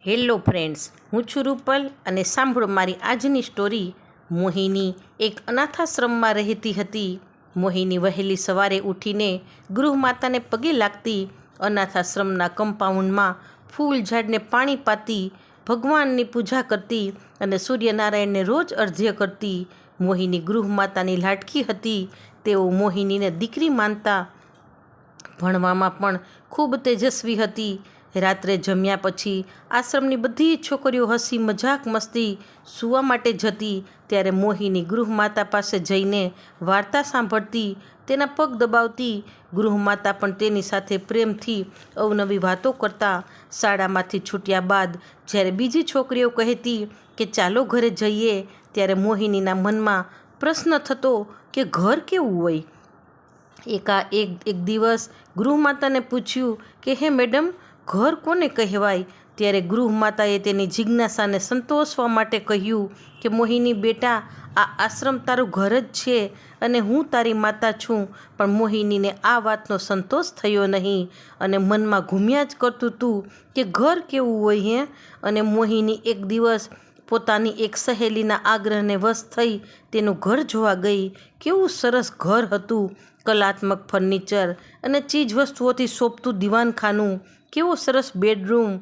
Hello friends, હું છું રૂપલ અને સાંભળો મારી આજની સ્ટોરી। મોહિની એક અનાથાશ્રમમાં રહેતી હતી। મોહિની વહેલી સવારે ઉઠીને ગૃહમાતાને પગે લાગતી, અનાથાશ્રમના કમ્પાઉન્ડમાં ફૂલ ઝાડને પાણી પાતી, ભગવાનની પૂજા કરતી અને સૂર્યનારાયણને રોજ અર્ધ્ય કરતી। મોહિની ગૃહમાતાની લાડકી હતી। તેઓ મોહિનીને દીકરી માનતા, ભણવામાં પણ ખૂબ તેજસ્વી હતી। રાત્રે જમ્યા પછી આશ્રમની બધી છોકરીઓ હસી મજાક મસ્તી સૂવા માટે જતી, ત્યારે મોહિની ગૃહમાતા પાસે જઈને વાર્તા સાંભળતી, તેના પગ દબાવતી। ગૃહમાતા પણ તેની સાથે પ્રેમથી અવનવી વાતો કરતા। શાળામાંથી છૂટ્યા બાદ જ્યારે બીજી છોકરીઓ કહેતી કે ચાલો ઘરે જઈએ, ત્યારે મોહિનીના મનમાં પ્રશ્ન થતો કે ઘર કેવું હોય। એક દિવસ ગૃહમાતાને પૂછ્યું કે હે મેડમ, ઘર કોને કહેવાય? ત્યારે ગૃહમાતાએ તેની જિજ્ઞાસાને સંતોષવા માટે કહ્યું કે મોહિની બેટા, આ આશ્રમ તારું ઘર જ છે અને હું તારી માતા છું। પણ મોહિનીને આ વાતનો સંતોષ થયો નહીં અને મનમાં ઘૂમ્યા જ કરતું હતું કે ઘર કેવું હોય હે। અને મોહિની એક દિવસ પોતાની એક સહેલીના આગ્રહને વશ થઈ તેનું ઘર જોવા ગઈ। કેવું સરસ ઘર હતું! કલાત્મક ફર્નિચર અને ચીજ વસ્તુઓથી શોભતું દીવાનખાનું, કેવો સરસ બેડરૂમ,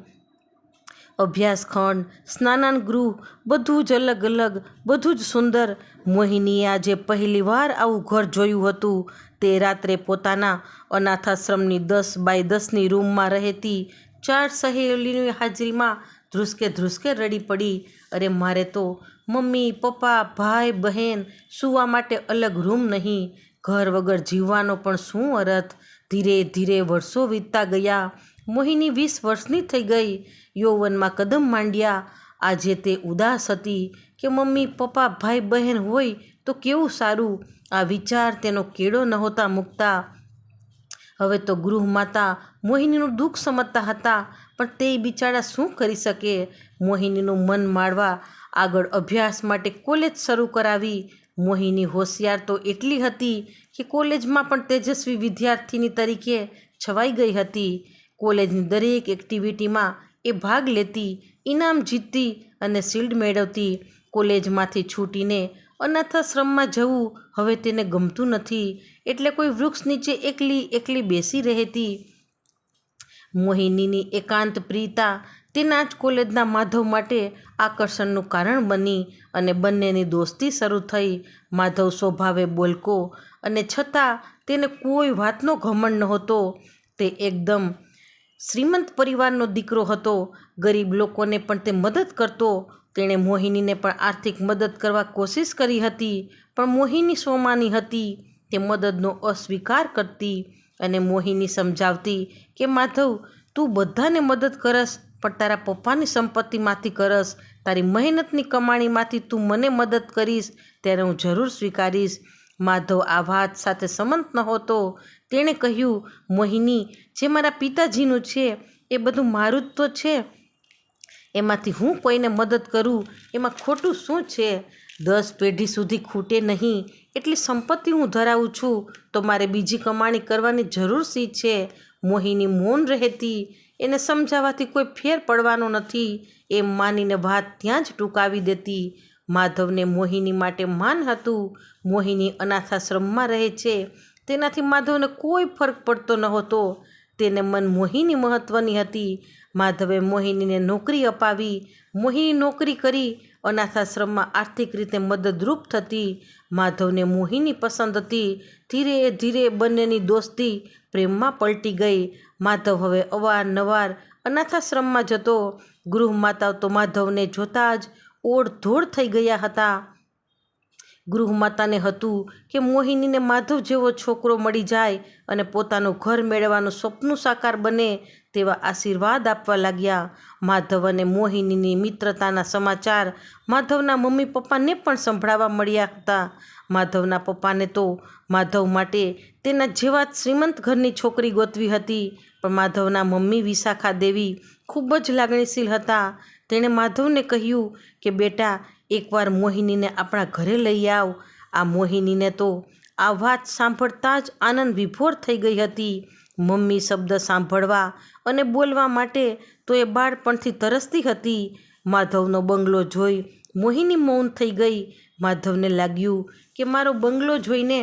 અભ્યાસ ખંડ, સ્નાનગૃહ, બધું જ અલગ અલગ, બધું જ સુંદર। મોહિનીએ આજે પહેલીવાર આવું ઘર જોયું હતું। તે રાત્રે પોતાના અનાથાશ્રમની 10 બાય 10ની રૂમમાં રહેતી 4 સહેલીઓની હાજરીમાં ધ્રુસકે ધ્રુસકે રડી પડી। અરે મારે તો મમ્મી પપ્પા ભાઈ બહેન સૂવા માટે અલગ રૂમ નહીં, ઘર વગર જીવવાનો પણ શું અર્થ? ધીરે ધીરે વર્ષો વીતતા ગયા। મોહિની 20 વર્ષની થઈ ગઈ, યૌવનમાં કદમ માંડ્યા। આજે તે ઉદાસ હતી કે મમ્મી પપ્પા ભાઈ બહેન હોય તો કેવું સારું, આ વિચાર તેનો કેળો નહોતા મૂકતા। હવે તો ગૃહમાતા મોહિનીનું દુઃખ સમજતા હતા, પણ તે બિચારા શું કરી શકે? મોહિનીનું મન મારવા આગળ અભ્યાસ માટે કોલેજ શરૂ કરાવી। મોહિની હોશિયાર તો એટલી હતી કે કોલેજમાં પણ તેજસ્વી વિદ્યાર્થીની તરીકે છવાઈ ગઈ હતી। કોલેજની દરેક એક્ટિવિટીમાં એ ભાગ લેતી, ઇનામ જીતતી અને શિલ્ડ મેળવતી। કોલેજમાંથી છૂટીને અનાથાશ્રમમાં જવું હવે તેને ગમતું નથી, એટલે કોઈ વૃક્ષ નીચે એકલી બેસી રહેતી। મોહિનીની એકાંત પ્રિયતા તેના જ કોલેજના માધવ માટે આકર્ષણનું કારણ બની અને બંનેની દોસ્તી શરૂ થઈ। માધવ સ્વભાવે બોલકો અને છતાં તેને કોઈ વાતનો ઘમંડ નહોતો। તે એકદમ શ્રીમંત પરિવારનો દીકરો હતો, ગરીબ લોકોને પણ તે મદદ કરતો। તેણે મોહિનીને પણ આર્થિક મદદ કરવા કોશિશ કરી હતી, પણ મોહિની સ્વમાની હતી, તે મદદનો અસ્વીકાર કરતી અને મોહિની સમજાવતી કે માધવ, તું બધાને મદદ કરસ પણ તારા પપ્પાની સંપત્તિમાંથી કરસ, તારી મહેનતની કમાણીમાંથી તું મને મદદ કરીશ ત્યારે હું જરૂર સ્વીકારીશ। માધવ આ વાત સાથે સંમત નહોતો। તેણે કહ્યું, મોહિની, જે મારા પિતાજીનું છે એ બધું મારું જ તો છે, એમાંથી હું કોઈને મદદ કરું એમાં ખોટું શું છે? 10 પેઢી સુધી ખૂટે નહીં એટલી સંપત્તિ હું ધરાવું છું, તો મારે બીજી કમાણી કરવાની જરૂર શી છે? મોહિની મૌન રહેતી, એને સમજાવવાથી કોઈ ફેર પડવાનો નથી એમ માનીને વાત ત્યાં જ ટૂંકાવી દેતી। માધવને મોહિની માટે માન હતું। મોહિની અનાથાશ્રમમાં રહે છે તેનાથી માધવને કોઈ ફરક પડતો નહોતો, તેને મન મોહિની મહત્વની હતી। માધવે મોહિનીને નોકરી અપાવી। મોહિની નોકરી કરી અનાથાશ્રમમાં આર્થિક રીતે મદદરૂપ થતી। માધવને મોહિની પસંદ હતી। ધીરે ધીરે બંનેની દોસ્તી પ્રેમમાં પલટી ગઈ। માધવ હવે અવારનવાર અનાથાશ્રમમાં જતો। ગૃહમાતાઓ તો માધવને જોતા જ ઓળધોળ થઈ ગયા હતા। ગૃહમાતાને હતું કે મોહિનીને માધવ જેવો છોકરો મળી જાય અને પોતાનું ઘર મેળવવાનું સપનું સાકાર બને તેવા આશીર્વાદ આપવા લાગ્યા। માધવ અને મોહિનીની મિત્રતાના સમાચાર માધવના મમ્મી પપ્પાને પણ સંભળાવા મળ્યા હતા। માધવના પપ્પાને તો માધવ માટે તેના જેવા જ શ્રીમંત ઘરની છોકરી ગોતવી હતી, પણ માધવના મમ્મી વિશાખા દેવી ખૂબ જ લાગણીશીલ હતા। તેણે માધવને કહ્યું કે બેટા, એકવાર મોહિનીને આપણા ઘરે લઈ આવ। આ મોહિનીને તો આ વાત સાંભળતા જ આનંદ વિભોર થઈ ગઈ હતી। મમ્મી શબ્દ સાંભળવા અને બોલવા માટે તો એ બાળપણથી તરસતી હતી. માધવનો બંગલો જોઈ મોહિની મૌન થઈ ગઈ. માધવને લાગ્યું કે મારો બંગલો જોઈને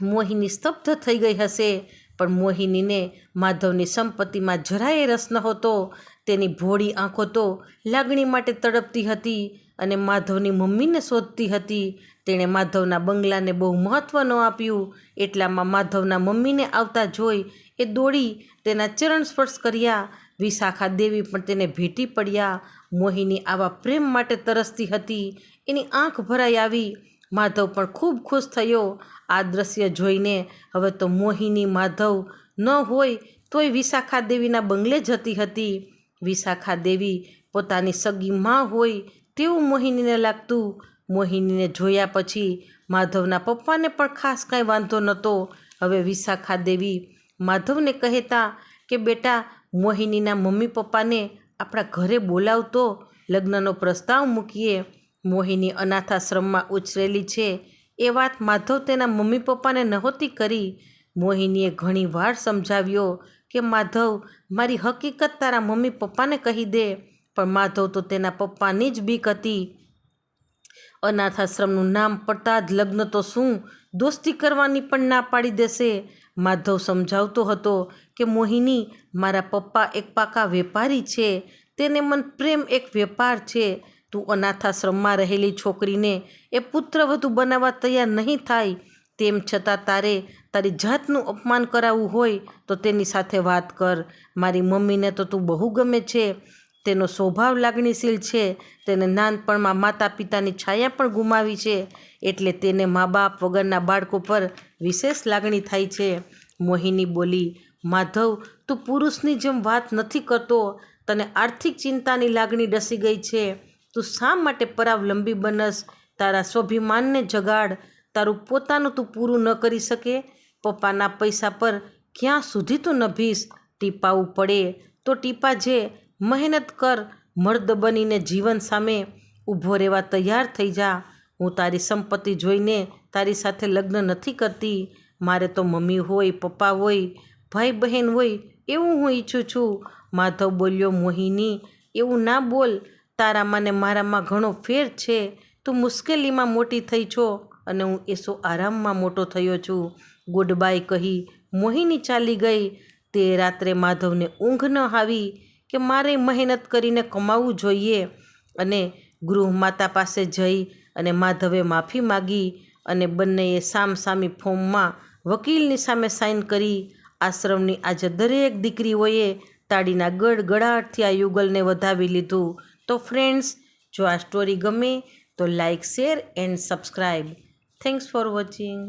મોહિની સ્તબ્ધ થઈ ગઈ હશે, પણ મોહિનીને માધવની સંપત્તિમાં જરાય રસ નહોતો. તેની ભોળી આંખો તો લાગણી માટે તડપતી હતી અને માધવની મમ્મીને શોધતી હતી. તેણે માધવના બંગલાને બહુ મહત્ત્વ ન આપ્યું. એટલામાં માધવના મમ્મીને આવતા જોઈ એ દોડી તેના ચરણ સ્પર્શ કર્યા. વિશાખા દેવી પણ તેને ભેટી પડ્યા. મોહિની આવા પ્રેમ માટે તરસતી હતી. એની આંખ ભરાઈ આવી. માધવ પણ ખૂબ ખુશ થયો આ દ્રશ્ય જોઈને. હવે તો મોહિની માધવ ન હોય તોય વિશાખા દેવીના બંગલે જતી હતી. વિશાખા દેવી પોતાની સગી માં હોય તેવું મોહિનીને લાગતું. મોહિનીને જોયા પછી માધવના પપ્પાને પણ ખાસ કાંઈ વાંધો નહોતો. હવે વિશાખા દેવી માધવને કહેતા કે બેટા, મોહિનીના મમ્મી પપ્પાને આપણા ઘરે બોલાવતો, લગ્નનો પ્રસ્તાવ મૂકીએ. મોહિની અનાથાશ્રમમાં ઉછરેલી છે એ વાત માધવ તેના મમ્મી પપ્પાને નહોતી કરી. મોહિનીએ ઘણી વાર સમજાવ્યો કે માધવ, મારી હકીકત તારા મમ્મી પપ્પાને કહી દે, પણ માધવ તો તેના પપ્પાની જ બીક હતી. અનાથાશ્રમનું નામ પડતા જ લગ્ન તો શું, દોસ્તી કરવાની પણ ના પાડી દેશે. માધવ સમજાવતો હતો કે મોહિની, મારા પપ્પા એક પાકા વેપારી છે. તેને મન પ્રેમ એક વેપાર છે. તું અનાથાશ્રમમાં રહેલી છોકરીને એ પુત્રવધુ બનાવવા તૈયાર નહીં થાય. તેમ છતાં તારે તારી જાતનું અપમાન કરાવવું હોય તો તેની સાથે વાત કર. મારી મમ્મીને તો તું બહુ ગમે છે. તેનો સ્વભાવ લાગણીશીલ છે. તેને નાનપણમાં માતા પિતાની છાયા પણ ગુમાવી છે, એટલે તેને મા બાપ વગરના બાળકો પર વિશેષ લાગણી થાય છે. મોહિની બોલી, માધવ, તું પુરુષની જેમ વાત નથી કરતો. તને આર્થિક ચિંતાની લાગણી ડસી ગઈ છે. તું શા માટે પરાવલંબી બનસ? તારા સ્વાભિમાનને જગાડ. તારું પોતાનું તું પૂરું ન કરી શકે? પપ્પાના પૈસા પર ક્યાં સુધી તું નભીશ? ટીપાવું પડે તો ટીપા જે. મહેનત કર. મર્દ બનીને જીવન સામે ઊભો રહેવા તૈયાર થઈ જા. હું તારી સંપત્તિ જોઈને તારી સાથે લગ્ન નથી કરતી. મારે તો મમ્મી હોય, પપ્પા હોય, ભાઈ બહેન હોય એવું હું ઈચ્છું છું. માધવ બોલ્યો, મોહિની, એવું ના બોલ. તારામાં ને મારામાં ઘણો ફેર છે. તું મુશ્કેલીમાં મોટી થઈ છો અને હું એસો આરામમાં મોટો થયો છું. ગુડ બાય કહી મોહિની ચાલી ગઈ. તે રાત્રે માધવને ઊંઘ ન આવી કે મારે મહેનત કરીને કમાવવું જોઈએ. અને ગૃહમાતા પાસે જઈ અને માધવે માફી માગી અને બંનેએ સામસામી ફોર્મમાં વકીલની સામે સાઇન કરી. આશ્રમની આજે દરેક દીકરીઓએ તાળીના ગડગડાટથી આ યુગલને વધાવી લીધું. તો ફ્રેન્ડ્સ, જો આ સ્ટોરી ગમે તો like, share and subscribe. Thanks for watching.